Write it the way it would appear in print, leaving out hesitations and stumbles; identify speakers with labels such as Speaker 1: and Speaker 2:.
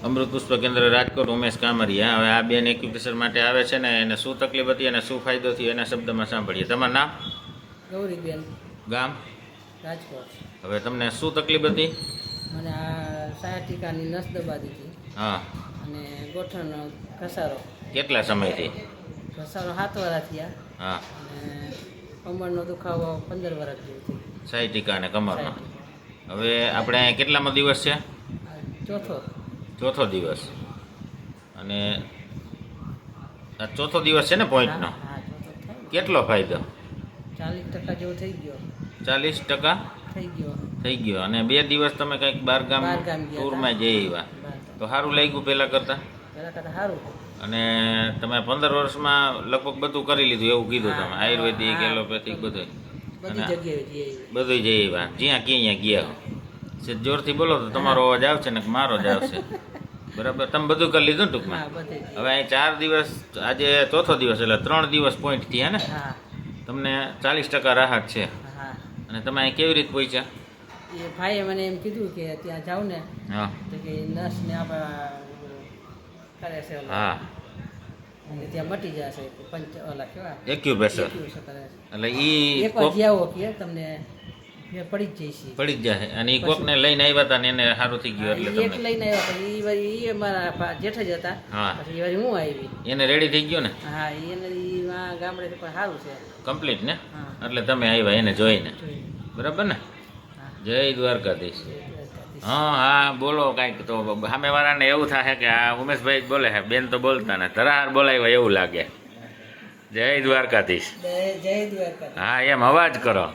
Speaker 1: અમૃત પુષ્પ કેન્દ્ર રાજકોટ ઉમેશ કામરિયા. હવે આ બેન એક્યુપ્રેશર માટે આવે છે ને એને શું તકલીફ હતી અને શું ફાયદો થયો એના શબ્દમાં સાંભળીએ. તમારું નામ?
Speaker 2: ગૌરીબેન,
Speaker 1: ગામ?
Speaker 2: રાજકોટ.
Speaker 1: હવે તમને શું તકલીફ હતી?
Speaker 2: મને આ સાયટિકાની નસ દબાતી હતી
Speaker 1: હા.
Speaker 2: અને ગોઠણનો ઘસારો.
Speaker 1: કેટલા સમયથી?
Speaker 2: ઘસારો 7 વર્ષ થયા.
Speaker 1: હા.
Speaker 2: અને કમરનો દુખાવો 15 વર્ષ જેવું થયું.
Speaker 1: સાયટિકા અને કમરનો. હવે આપણે અહીંયા કેટલામો દિવસ છે? ચોથો દિવસ. અને આ ચોથો દિવસ છે ને પોઈન્ટનો?
Speaker 2: હા, ચોથો થાય.
Speaker 1: કેટલો ફાયદો?
Speaker 2: 40% જેવો થઈ ગયો.
Speaker 1: 40% થઈ ગયો. અને 2 દિવસ તમે કંઈક બહારગામ ટૂરમાં જઈ આવ્યા તો સારું લાગ્યું પહેલાં કરતાં
Speaker 2: સારું.
Speaker 1: અને તમે 15 વર્ષમાં લગભગ બધું કરી લીધું એવું કીધું તમે, આયુર્વેદિક એલોપેથિક બધું બધું જઈ આવ્યા જ્યાં ક્યાં ગયા. જોરથી બોલો તો તમારો અવાજ આવશે ને મારો જ આવશે. બરાબર, તમે બધું કરી લીધું ને ટૂંકમાં. હવે અહીં 4 દિવસ, આજે ચોથો દિવસ એટલે 3 દિવસ પોઈન્ટ થયા ને. તમને 40% રાહત છે. અને તમે અહીં કેવી રીતે પહોંચ્યા?
Speaker 2: એ ભાઈએ મને એમ કીધું કે ત્યાં જાવ ને
Speaker 1: હા
Speaker 2: તો કે નર્સને આપણે કરે છે
Speaker 1: હા
Speaker 2: અને ત્યાં મટી જશે ઓલા કેવા
Speaker 1: એક્યુપ્રેશર
Speaker 2: કરે છે.
Speaker 1: એટલે ઈ
Speaker 2: એકવાર જ્યાં કે તમને પડી જ જઈશ.
Speaker 1: પડી જ જાય. અને ઈ કોકને લઈને આવ્યા હતા ને એને સારું થઈ ગયું એટલે
Speaker 2: એક
Speaker 1: તમને
Speaker 2: લઈને આવ્યા એ અમારા જેઠ જ હતા.
Speaker 1: હા.
Speaker 2: પછી વળી હું આવી.
Speaker 1: એને રેડી થઈ ગયો ને?
Speaker 2: હા, એને ગામડે પણ સારું છે
Speaker 1: કમ્પ્લીટ ને.
Speaker 2: હા.
Speaker 1: એટલે તમે આવ્યા એને જોઈને. બરાબર ને? જય દ્વારકાધીશ. હા હા, બોલો કાંઈક તો સામેવાળાને એવું થાય કે આ ઉમેશભાઈ જ બોલે છે, બેન તો બોલતા ને ધરાહાર બોલાવ્યા એવું લાગે. જય દ્વારકાધીશ.
Speaker 2: જય દ્વારકા.
Speaker 1: હા, એમ અવાજ કરો.